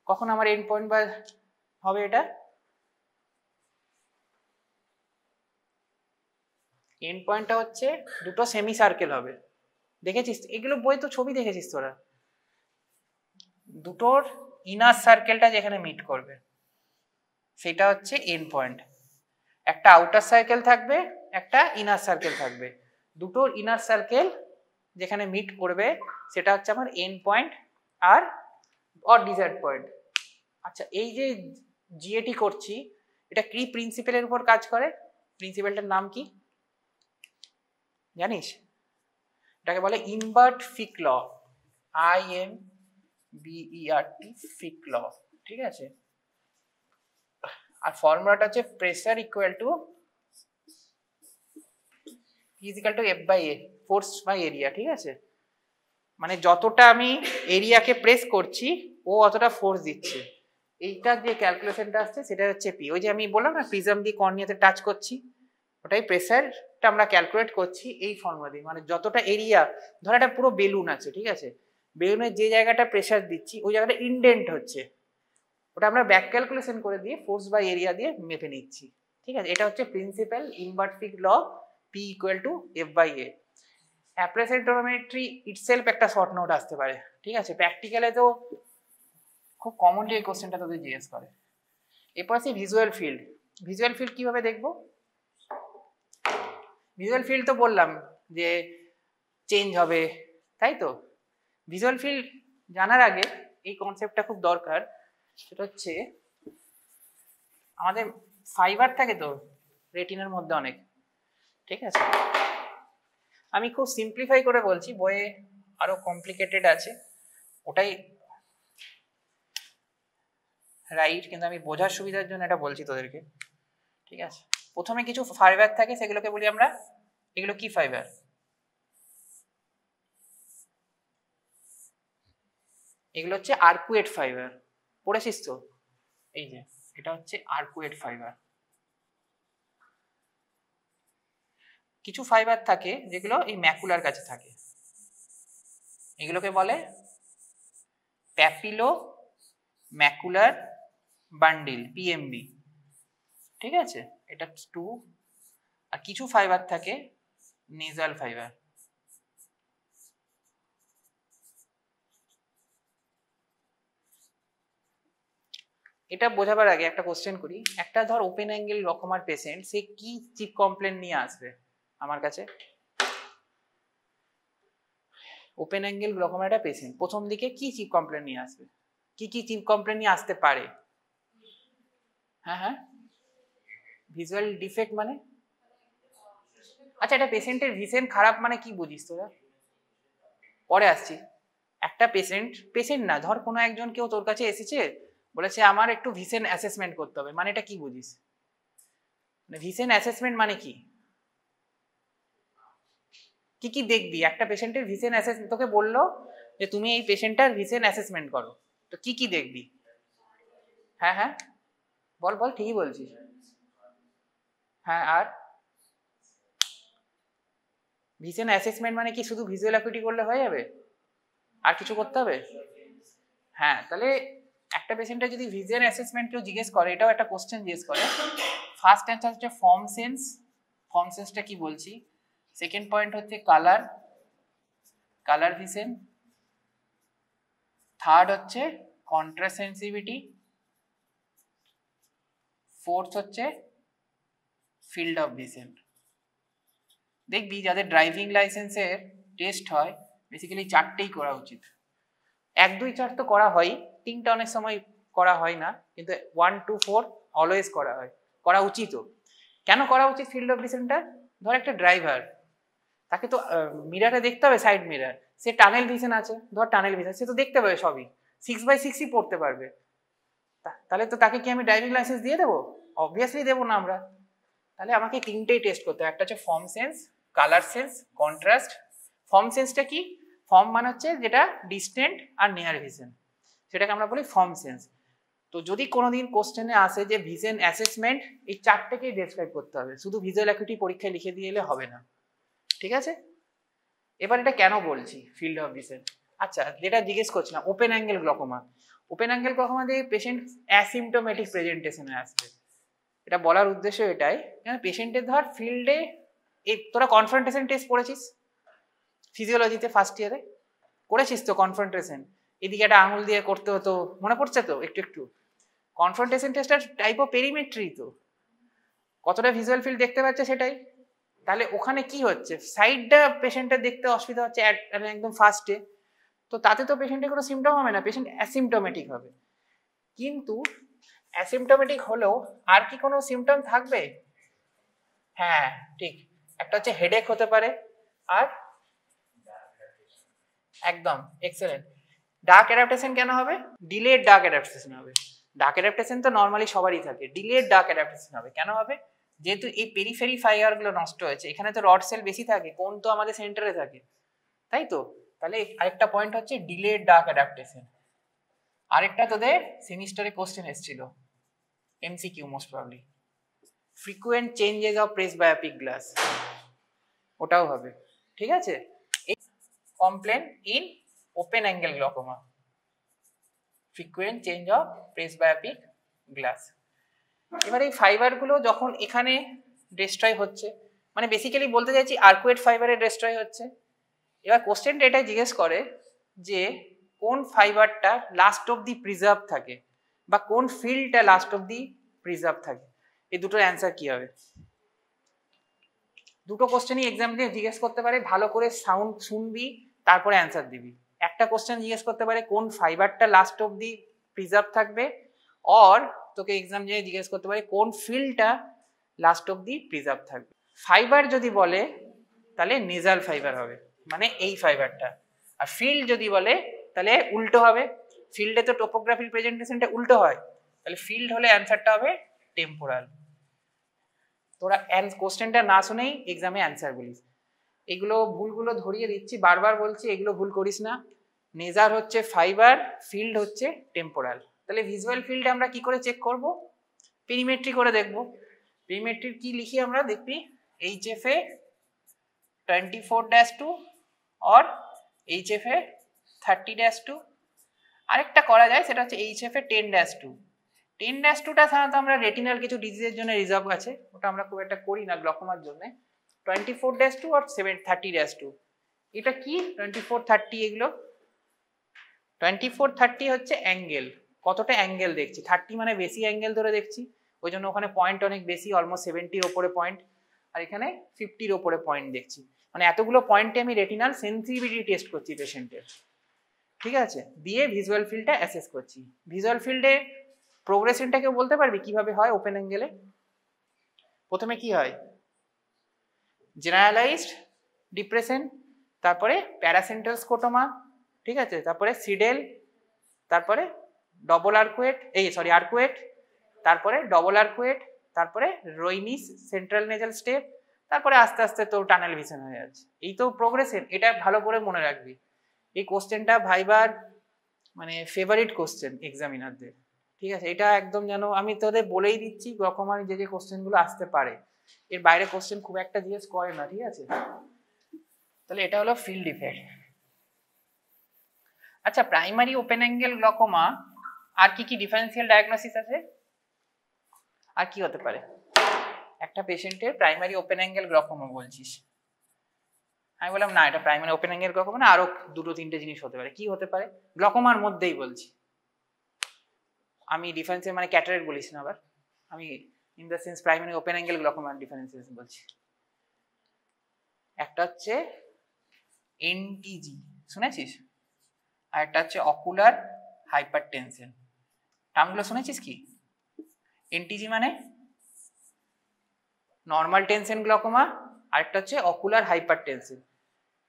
কখন আমার এন্ড পয়েন্ট বা হবে এটা? এন্ড পয়েন্টটা হচ্ছে দুটো সেমি সার্কেল হবে, দেখেছিস এগুলো বই তো, ছবি দেখেছিস তোরা, দুটোর ইনার সার্কেলটা যেখানে মিট করবে সেটা হচ্ছে এন্ড পয়েন্ট। একটা আউটার সার্কেল থাকবে, একটা ইনার সার্কেল থাকবে, দুটোর ইনার সার্কেল যেখানে মিট করবে সেটা হচ্ছে আমার এন্ড পয়েন্ট আর অর ডিজায়ার্ড পয়েন্ট। আচ্ছা, এই যে জিএটি করছি, এটা কি প্রিন্সিপালের উপর কাজ করে? প্রিন্সিপালটার নাম কি জানিস? এটাকে বলে ইনভার্ট ফিক ল, INVERT ফিক ল, ঠিক আছে? আর ফর্মুলাটা হচ্ছে pressure equal to F/A, force by area, ঠিক আছে? মানে যতটা আমি এরিয়াকে প্রেস করছি ও অতটা ফোর্স দিচ্ছে, এইটার যে ক্যালকুলেশনটা আসছে সেটা হচ্ছে পি। ওই যে আমি বললাম না প্রিজম দিয়ে কর্নিয়াতে টাচ করছি, ওটাই প্রেসারটা আমরা ক্যালকুলেট করছি এই ফর্মুলা দিয়ে। মানে যতটা এরিয়া, ধর একটা পুরো বেলুন আছে, ঠিক আছে? বেলুনের যে জায়গাটা প্রেসার দিচ্ছি ওই জায়গাটা ইনডেন্ট হচ্ছে, ওটা আমরা ব্যাক ক্যালকুলেশন করে দিয়ে ফোর্স বাই এরিয়া দিয়ে মেপে নিচ্ছি, ঠিক আছে? এটা হচ্ছে principle Imbert Fick law, P equal to F/A। Applanation tonometry itself একটা শর্ট নোট আসতে পারে, ঠিক আছে? প্র্যাকটিক্যালে তো খুব কমনলি এই কোশ্চেনটা তোদের জিজ্ঞেস করে। এরপর আছে ভিজুয়াল ফিল্ড। ভিজুয়াল ফিল্ড কিভাবে দেখবো? ভিজুয়াল ফিল্ড তো বললাম যে চেঞ্জ হবে, তাই তো? ভিজুয়াল ফিল্ড জানার আগে এই কনসেপ্টটা খুব দরকার, সেটা হচ্ছে আমাদের ফাইবার থাকে তো রেটিনার মধ্যে অনেক, ঠিক আছে? আমি খুব সিম্পলিফাই করে বলছি, বইয়ে আরো কমপ্লিকেটেড আছে, ওটাই রাইট, কিন্তু আমি বোঝার সুবিধার জন্য এটা বলছি তোদেরকে, ঠিক আছে? প্রথমে কিছু ফাইবার থাকে, সেগুলোকে বলি আমরা, এগুলো কি ফাইবার? এগুলো হচ্ছে আর্কুয়েট ফাইবার, পড়েছিস তো? এই যে এটা হচ্ছে আর্কুয়েট ফাইবার। কিছু ফাইবার থাকে যেগুলো এই ম্যাকুলার কাছে থাকে, এগুলোকে বলে প্যাপিলো ম্যাকুলার বান্ডিল, PMB, ঠিক আছে? এটা 2। আর কিছু ফাইবার থাকে নেজাল ফাইবার। এটা বোঝাবার আগে একটা কোশ্চেন করি। একটা ধর ওপেন অ্যাঙ্গেল গ্লকোমার পেশেন্ট, সে কি চিপ কমপ্লেন নিয়ে আসবে আমার কাছে? ওপেন অ্যাঙ্গেল গ্লকোমার একটা পেশেন্ট প্রথম দিকে কি চিপ কমপ্লেন নিয়ে আসবে? কি কি চিপ কমপ্লেন নিয়ে আসতে পারে? হ্যাঁ হ্যাঁ, ভিজুয়াল ডিফেক্ট মানে? আচ্ছা, এটা পেশেন্টের ভিশন খারাপ মানে কি বুঝিস তোরা? পরে আসছি। একটা পেশেন্ট না, ধর কোনো একজন কেউ তোর কাছে এসেছে, বলেছে আমার একটু ভিশন অ্যাসেসমেন্ট করতে হবে, মানে এটা কি বুঝিস? মানে ভিশন অ্যাসেসমেন্ট মানে কি? কি কি দেখবি একটা পেশেন্টের ভিশন অ্যাসেসমেন্ট? তোকে বললো যে তুমি এই পেশেন্টটার ভিশন অ্যাসেসমেন্ট করো, তো কি কি দেখবি? হ্যাঁ হ্যাঁ, বল বল, ঠিকই বলছিস। হ্যাঁ, আর ভিশন অ্যাসেসমেন্ট মানে কি শুধু ভিজুয়াল অ্যাকুইটি করলে হয়ে যাবে? আর কিছু করতে হবে? হ্যাঁ, তাহলে একটা পেশেন্টের যদি ভিজুয়াল অ্যাসেসমেন্ট কেউ জিজ্ঞেস করে, এটাও একটা কোশ্চেন জিজ্ঞেস করে। ফার্স্ট অ্যান্সার হচ্ছে ফর্ম সেন্স, ফর্ম সেন্সটা কি বলছি। সেকেন্ড পয়েন্ট হচ্ছে কালার, কালার ভিশন। থার্ড হচ্ছে কন্ট্রাস্ট সেন্সিটিভিটি। ফোর্থ হচ্ছে ফিল্ড অফ ভিশন। দেখবি যাদের ড্রাইভিং লাইসেন্সের টেস্ট হয় বেসিক্যালি 4টেই করা উচিত। 1, 2, 4 তো করা হয়, 3টা অনেক সময় করা হয় না, কিন্তু 1, 2, 4 অলওয়েজ করা হয়, করা উচিতও। কেন করা উচিত ফিল্ড অফ ভিশনটা? ধর একটা ড্রাইভার, তাকে তো মিরারে দেখতে হবে, সাইড মিরার, সে টানেল ভিশন আছে, ধর টানেল ভিশন, সে তো দেখতে পাবে সবই, 6/6ই পড়তে পারবে, তাহলে তো তাকে কি আমি ড্রাইভিং লাইসেন্স দিয়ে দেবো? অবভিয়াসলি দেবো না আমরা। তাহলে আমাকে তিনটেই টেস্ট করতে হবে, একটা হচ্ছে form sense, colour sense, contrast. Form সেন্সটা কি? ফর্ম মানে হচ্ছে যেটা ডিস্টেন্ট আর নিয়ার ভিশন, সেটাকে আমরা বলি ফর্ম সেন্স। তো যদি কোনোদিন কোশ্চেনে আসে যে ভিশন অ্যাসেসমেন্ট, এই চারটেকেই ডেসক্রাইব করতে হবে, শুধু ভিজুয়াল অ্যাকুইটি পরীক্ষায় লিখে দিয়ে এলে হবে না, ঠিক আছে? এবার এটা কেন বলছি ফিল্ড অফ ভিশন? আচ্ছা, যেটা জিজ্ঞেস করছিলাম, open angle glaucoma, open angle glaucoma দিয়ে পেশেন্ট অ্যাসিমটোমেটিক প্রেজেন্টেশনে আসবে। এটা বলার উদ্দেশ্য এটাই, পেশেন্টের ধর ফিল্ডে, এই তোরা কনফ্রন্টেশন টেস্ট পড়েছিস ফিজিওলজিতে ফার্স্ট ইয়ারে, করেছিস তো কনফ্রন্টেশন, এদিকে একটা আঙুল দিয়ে করতে হতো, মনে পড়ছে তো একটু একটু? কনফ্রন্টেশন টেস্টটা টাইপ অফ পেরিমেট্রি, তো কতটা ভিজুয়াল ফিল্ড দেখতে পাচ্ছে সেটাই। তাহলে ওখানে কি হচ্ছে, সাইডটা পেশেন্টের দেখতে অসুবিধা হচ্ছে একদম ফার্স্টে, তো তাতে তো পেশেন্টের কোনো সিমটম হবে না, পেশেন্ট অ্যাসিমটোমেটিক হবে। কিন্তু অ্যাসিমটোমেটিক হলেও আর কি কোনো সিমটম থাকবে? হ্যাঁ ঠিক, একটা হচ্ছে হেডেক হতে পারে, আর একদম এক্সেলেন্ট, ডার্ক অ্যাডাপ্টেশন কেন হবে? ডিলেড ডার্ক অ্যাডাপ্টেশন হবে। ডার্ক অ্যাডাপ্টেশন তো নর্মালি সবারই থাকে, ডিলেড ডার্ক অ্যাডাপ্টেশন হবে। কেন হবে? যেহেতু এই পেরিফেরি ফাইবার গুলো নষ্ট হয়েছে, এখানে তো রড সেল বেশি থাকে, কোন তো আমাদের সেন্টারে থাকে, তাই তো? তাহলে আরেকটা পয়েন্ট হচ্ছে ডিলেড ডার্ক অ্যাডাপ্টেশন। আরেকটা তোদের সেমিস্টারে কোশ্চেন এসেছিল, MCQ most probably, frequent changes of presbyopic glass, ওটাও হবে, ঠিক আছে? Complain in open angle glaucoma, frequent change of presbyopic glass. এবার এই ফাইবারগুলো যখন এখানে ডিস্ট্রয় হচ্ছে, মানে বেসিক্যালি বলতে চাইছি আর্কুয়েট ফাইবারে ডিস্ট্রয় হচ্ছে। এবার কোশ্চেনটা এটা জিজ্ঞেস করে যে কোন ফাইবারটা লাস্ট অফ দি প্রিজার্ভ থাকে, বা কোন ফিল্ডটা লাস্ট অফ দি প্রিজার্ভ থাকে, এই দুটোর অ্যান্সার কি হবে? দুটো কোশ্চেনই এক্সাম দিয়ে জিজ্ঞেস করতে পারে, ভালো করে সাউন্ড শুনবি তারপরে অ্যান্সার দিবি। একটা কোশ্চেন জিজ্ঞেস করতে পারে কোন ফাইবারটা লাস্ট অফ দি প্রিজার্ভ থাকবে, অর তোকে এক্সাম দিয়ে জিজ্ঞেস করতে পারে কোন ফিল্ডটা লাস্ট অফ দি প্রিজার্ভ থাকবে। ফাইবার যদি বলে তাহলে নেজাল ফাইবার হবে, মানে এই ফাইবারটা। আর ফিল্ড যদি বলে তাহলে উল্টো হবে, ফিল্ডে তো টোপোগ্রাফির প্রেজেন্টেশনটা উল্টো হয়, তাহলে ফিল্ড হলে অ্যান্সারটা হবে টেম্পোরাল। তোরা কোশ্চেনটা না শুনেই এক্সামে অ্যান্সার বলিস। এগুলো ভুলগুলো ধরিয়ে দিচ্ছি, বারবার বলছি এগুলো ভুল করিস না। নেজার হচ্ছে ফাইবার, ফিল্ড হচ্ছে টেম্পোরাল। তাহলে ভিজুয়াল ফিল্ড আমরা কি করে চেক করব? পেরিমেট্রি করে দেখব। পেরিমেট্রি কি লিখি আমরা দেখবি, HFA 24-2 or HFA 30-2। আরেকটা করা যায়, সেটা হচ্ছে HFA 10-2। 10-2টা সাধারণত আমরা রেটিনাল কিছু ডিজিজের জন্য রিজার্ভ আছে, ওটা আমরা খুব একটা করি না গ্লকোমার জন্য। 24-2 আর 30-2, এটা কি 24-30? এগুলো 24-30 হচ্ছে অ্যাঙ্গেল, কতটা অ্যাঙ্গেল দেখছি, 30 মানে বেশি অ্যাঙ্গেল ধরে দেখছি, ওই জন্য ওখানে পয়েন্ট অনেক বেশি, অলমোস্ট 70-র ওপরে পয়েন্ট, আর এখানে 50-র ওপরে পয়েন্ট দেখছি। মানে এতগুলো পয়েন্টে আমি রেটিনাল সেন্সিটিভিটি টেস্ট করছি পেশেন্টের, ঠিক আছে? দিয়ে ভিজুয়াল ফিল্ডটা অ্যাসেস করছি। ভিজুয়াল ফিল্ডে প্রোগ্রেশনটাকে বলতে পারবি কিভাবে হয় ওপেন অ্যাঙ্গেলে? প্রথমে কি হয়, জেনারেলাইজড ডিপ্রেশন, তারপরে প্যারাসেন্টাল স্কোটোমা, ঠিক আছে, তারপরে সিডেল, তারপরে ডবল আর্কুয়েট, আর্কুয়েট, তারপরে ডবল আর্কুয়েট, তারপরে রোইনিস সেন্ট্রাল নেজাল স্টেপ, তারপরে আস্তে আস্তে তো টানেল ভিশন হয়ে যাচ্ছে। এই তো প্রোগ্রেশন, এটা ভালো করে মনে রাখবি। এই কোশ্চেনটা ভাইবার মানে ফেভারিট কোশ্চেন এক্সামিনারদের, ঠিক আছে? এটা একদম যেন আমি তোদের বলেই দিচ্ছি গ্লকোমার যে কোশ্চেনগুলো আসতে পারে, এর বাইরে কোশ্চেন খুব একটা জিজ্ঞেস করে না, ঠিক আছে? তাহলে এটা হলো ফিল্ড ডিফেক্ট। আচ্ছা, প্রাইমারি ওপেন অ্যাঙ্গেল গ্লকোমা আর কি কি ডিফারেন্সিয়াল ডায়াগনোসিস আছে? আর কি হতে পারে? একটা পেশেন্টের প্রাইমারি ওপেন অ্যাঙ্গেল গ্লকোমা বলছিস, আমি বললাম না এটা প্রাইমারি ওপেন অ্যাঙ্গেল গ্লকোমা না, আরো 2-3টে জিনিস হতে পারে। কি হতে পারে? গ্লকোমার মধ্যেই বলছি আমি, ডিফারেন্সিয়াল মানে ক্যাটারেক্ট বলিস না আবার, আমি in the sense primary open angle গ্লকোমার ডিফারেন্সিয়েশন বলছি। একটা হচ্ছে এনটিজি, শুনেছিস? আর একটা হচ্ছে অকুলার হাইপারটেনশন। নামগুলো শুনেছিস কি? এনটিজি মানে নর্মাল টেনশন গ্লকোমা, আরেকটা হচ্ছে ocular hypertensive.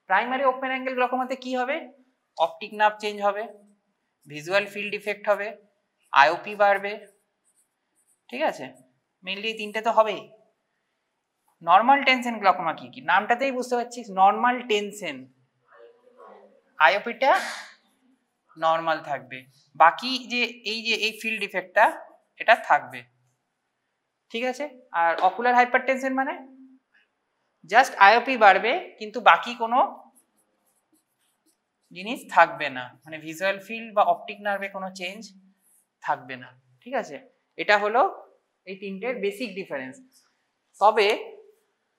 Primary open angle গ্লকোমাতে কি হবে? অপটিক নার্ভ চেঞ্জ হবে, ভিজুয়াল ফিল্ড ইফেক্ট হবে, আইওপি বাড়বে, ঠিক আছে? মেইনলি এই তিনটে তো হবেই। নর্মাল টেনশন গ্লকোমা কি কি? নামটাতেই বুঝতে পারছিস, নর্মাল টেনশন, আইওপিটা নর্মাল থাকবে, বাকি যে এই ফিল্ড ইফেক্টটা এটা থাকবে, ঠিক আছে? আর অকুলার হাইপারটেনশন মানে জাস্ট আইওপি বাড়বে কিন্তু বাকি কোনো জিনিস থাকবে না, মানে ভিজুয়াল ফিল্ড বা অপটিক নার্ভে কোনো চেঞ্জ থাকবে না, ঠিক আছে? এটা হলো এই তিনটের বেসিক ডিফারেন্স। তবে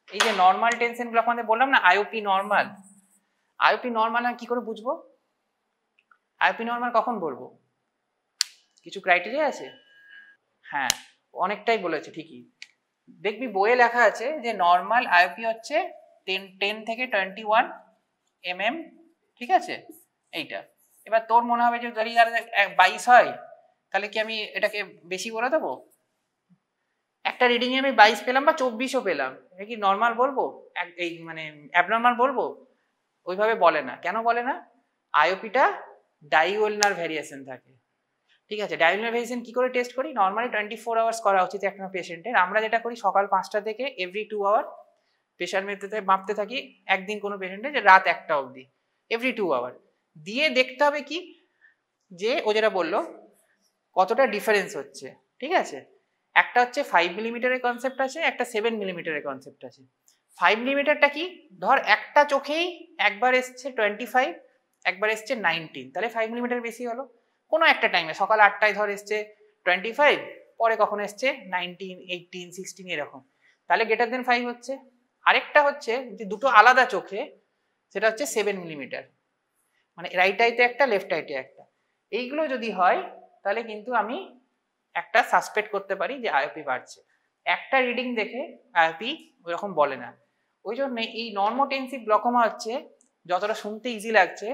এই যে নর্মাল টেনশন গুলো আপনাদের বললাম না আইওপি নর্মাল, আইওপি নর্মাল আমি কি করে বুঝবো? আইওপি নর্মাল কখন বলবো? কিছু ক্রাইটেরিয়া আছে? হ্যাঁ, অনেকটাই বলেছে, ঠিকই। দেখবি বইয়ে লেখা আছে যে নর্মাল আইওপি হচ্ছে 10 থেকে 21 mm, ঠিক আছে? এইটা এবার তোর মনে হবে যে যদি 22 হয় তাহলে কি আমি এটাকে বেশি বলে দেবো? একটা রিডিং এ আমি 22 পেলাম বা 24ও পেলাম, এটা কি নর্মাল বলবো? এই মানে অ্যাবনর্মাল বলবো? ওইভাবে বলে না। কেন বলে না? আইওপিটা ডাইওলনার ভ্যারিয়েশন থাকে, ঠিক আছে? ডাইওলনার ভ্যারিয়েশন কি করে টেস্ট করি? নর্মালি 24 আওয়ার্স করা উচিত একটা পেশেন্টের। আমরা যেটা করি সকাল 5টা থেকে এভরি 2 আওয়ার প্রেশার মাপতে থাকি, একদিন কোনো পেশেন্টের যে রাত 1টা অবধি, এভরি 2 আওয়ার দিয়ে দেখতে হবে কি যে ও যেটা বললো কতটা ডিফারেন্স হচ্ছে, ঠিক আছে? একটা হচ্ছে 5 মিলিমিটারের কনসেপ্ট আছে, একটা 7 মিলিমিটারের কনসেপ্ট আছে। 5 মিলিমিটারটা কি? ধর একটা চোখেই একবার এসছে 25, একবার এসছে 19, তাহলে 5 মিলিমিটার বেশি হলো। কোনো একটা টাইমে সকাল 8টায় ধর এসছে 25, পরে কখন এসছে 19, 18, 16 এরকম, তাহলে গ্রেটার দেন 5 হচ্ছে। আরেকটা হচ্ছে যে দুটো আলাদা চোখে, সেটা হচ্ছে 7 মিলিমিটার, মানে রাইট আইতে একটা, লেফট আইতে একটা। এইগুলো যদি হয় তাহলে কিন্তু আমি একটা সাসপেক্ট করতে পারি যে আইওপি বাড়ছে। একটা রিডিং দেখে আইওপি ওইরকম বলে না। ওই জন্য এই নর্মোটেনসিভ গ্লকোমা হচ্ছে, যতটা শুনতে ইজি লাগছে,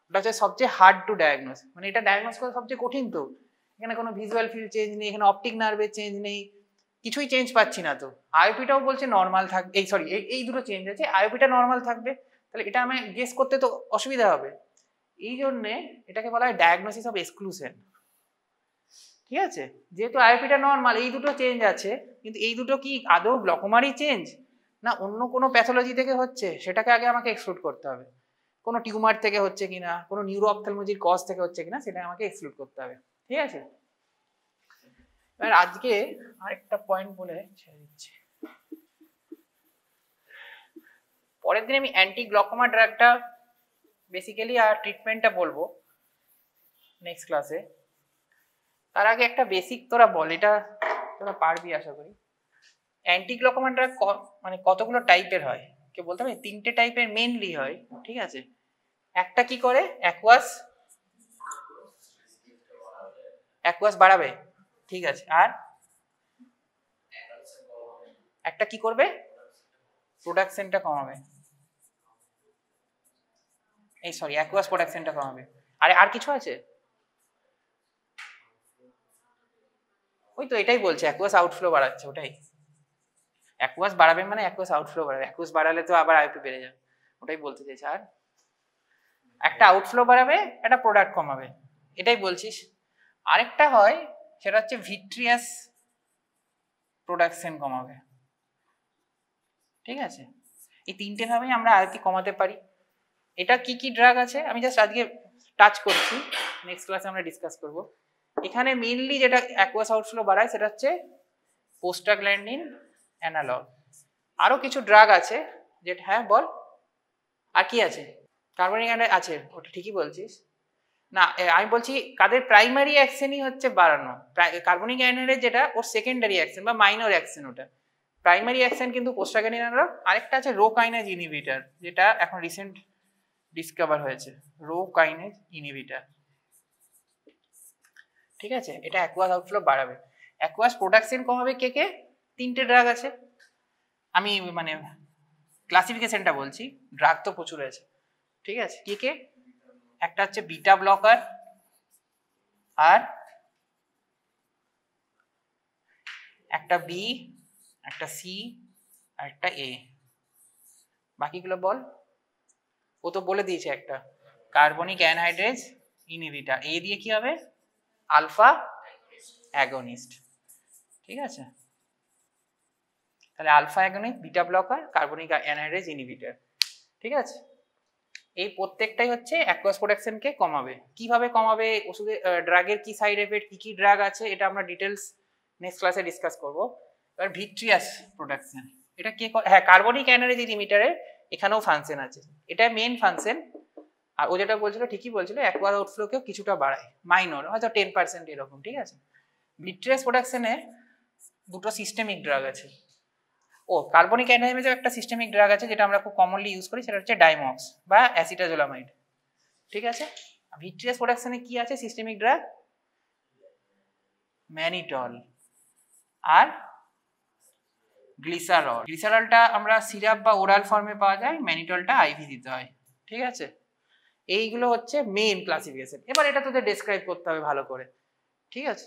ওটা হচ্ছে সবচেয়ে হার্ড টু ডায়াগনোস। মানে এটা ডায়াগনোস করা সবচেয়ে কঠিন। তো এখানে কোনো ভিজুয়াল ফিল্ড চেঞ্জ নেই, এখানে অপটিক নার্ভের চেঞ্জ নেই, কিছুই চেঞ্জ পাচ্ছি না। তো আইওপিটাও বলছে নর্মাল থাকবে, এই দুটো চেঞ্জ আছে, আইওপিটা নর্মাল থাকবে, তাহলে এটা আমি গেস করতে তো অসুবিধা হবে। এই জন্যে এটাকে বলা হয় ডায়াগনোসিস অফ এক্সক্লুশন, ঠিক আছে? যেহেতু আইওপিটা নর্মাল, এই দুটো চেঞ্জ আছে, কিন্তু এই দুটো কি আদৌ গ্লকোমারই চেঞ্জ না অন্য কোনো প্যাথোলজি থেকে হচ্ছে, সেটাকে আগে আমাকে এক্সক্লুড করতে হবে। কোনো টিউমার থেকে হচ্ছে কিনা, কোনো নিউরো অপথ্যালমোলজির কজ থেকে হচ্ছে কিনা, সেটা আমাকে এক্সক্লুড করতে হবে, ঠিক আছে? এবার আজকে আরেকটা পয়েন্ট বলে ছেড়ে দিচ্ছি। পরের দিন আমি অ্যান্টি গ্লকোমা ড্রাগটা বেসিক্যালি আর ট্রিটমেন্টটা বলবো নেক্সট ক্লাসে। তার আগে একটা বেসিক তোরা বল, এটা তোরা পারবি আশা করি। অ্যান্টি গ্লকোমা ড্রাগ মানে কতগুলো টাইপের হয় কে বলতে হবে? 3টে টাইপের মেইনলি হয়, ঠিক আছে? একটা কি করে, অ্যাকুয়াস বাড়াবে, ঠিক আছে? আর একটা কি করবে, প্রোডাকশনটা কমাবে, এই সরি অ্যাকুয়াস প্রোডাকশনটা কমাবে। আর কিছু আছে? ওই তো এটাই বলছে, অ্যাকুয়াস আউটফ্লো বাড়াচ্ছে, ওটাই। অ্যাকুয়াস বাড়াবে মানে অ্যাকুয়াস আউটফ্লো বাড়াবে, অ্যাকুয়াস বাড়ালে তো আবার আইওপি বেড়ে যাবে, ওটাই বলতে চাইছে। আর একটা আউটফ্লো বাড়াবে, একটা প্রোডাক্ট কমাবে, এটাই বলছিস। আরেকটা হয় সেটা হচ্ছে ভিট্রিয়াস প্রোডাকশন কমাবে, ঠিক আছে? এই 3টে ভাবেই আমরা আইওপি কমাতে পারি। এটা কি কি ড্রাগ আছে আমি জাস্ট আজকে টাচ করছি, নেক্সট ক্লাসে আমরা ডিসকাস করব। এখানে মেইনলি যেটা অ্যাকুয়াস আউটফ্লো বাড়ায় সেটা হচ্ছে প্রোস্টাগ্ল্যান্ডিন অ্যানালগ। আরো কিছু ড্রাগ আছে যেটা, হ্যাঁ বল, আর কি আছে? কার্বনিক অ্যাসিড আছে, ওটা ঠিকই বলছিস। না আমি বলছি কাদের প্রাইমারি অ্যাকশনই হচ্ছে বাড়ানো, কার্বনিক অ্যাসিডের যেটা ওর সেকেন্ডারি অ্যাকশন বা মাইনর অ্যাকশন, ওটা প্রাইমারি অ্যাকশন কিন্তু প্রোস্টাগ্ল্যান্ডিন অ্যানালগ। আরেকটা আছে রো কাইনেজ ইনহিবিটর, যেটা এখন রিসেন্ট ডিসকভার হয়েছে, রো কাইনেজ ইনহিবিটর, ঠিক আছে? এটা অ্যাকুয়াস আউটফ্লো বাড়াবে। অ্যাকুয়াস প্রোডাকশন কমাবে কে কে? 3টে ড্রাগ আছে, আমি মানে ক্লাসিফিকেশনটা বলছি, ড্রাগ তো প্রচুর আছে, ঠিক আছে? কে কে? একটা হচ্ছে বিটা ব্লকার, আর একটা বি, একটা সি, আর একটা এ, বাকিগুলো বল। ও তো বলে দিয়েছে একটা, কার্বনিক অ্যানহাইড্রেজ ইনহিবিটর, এ দিয়ে কি হবে? Alpha agonist. ঠিক আছে, তাহলে alpha agonist, beta blocker, carbonic anhydrase inhibitor. ঠিক আছে, এই প্রত্যেকটাই হচ্ছে অ্যাকুয়াস প্রোটেকশনকে কমাবে। কিভাবে কমাবে, ওষুধের ড্রাগের কি সাইড এফেক্ট, কি কি ড্রাগ আছে, এটা আমরা ডিটেলস নেক্সট ক্লাসে ডিসকাস করব। এবার ভিট্রিয়াস প্রোটেকশন, এটা কে হ্যাঁ, কার্বনিক অ্যানহাইড্রেজ ইনহিবিটরের এখানেও ফাংশন আছে, এটা মেইন ফাংশন। আর ও যেটা বলছিল ঠিকই বলছিল, অ্যাকুয়াস আউটফ্লোকেও কিছুটা বাড়ায়, মাইনর হয়তো 10% এরকম। ঠিক আছে, ভিট্রিয়াস প্রোটেকশনে দুটো সিস্টেমিক ড্রাগ আছে। ও কার্বনিক অ্যানহাইড্রেজের একটা সিস্টেমিক ড্রাগ আছে যেটা আমরা খুব কমনলি ইউজ করি, সেটা হচ্ছে ডাইমক্স বা অ্যাসিটাজোলামাইড। ঠিক আছে, ভিট্রিয়াস প্রোডাকশনে কি আছে সিস্টেমিক ড্রাগ? ম্যানিটল আর গ্লিসারল। গ্লিসারলটা আমরা সিরাপ বা ওরাল ফর্মে পাওয়া যায়, ম্যানিটলটা আইভি দিতে হয়। ঠিক আছে, এইগুলো হচ্ছে মেইন ক্লাসিফিকেশন। এবার এটা তোদের ডেসক্রাইব করতে হবে ভালো করে। ঠিক আছে।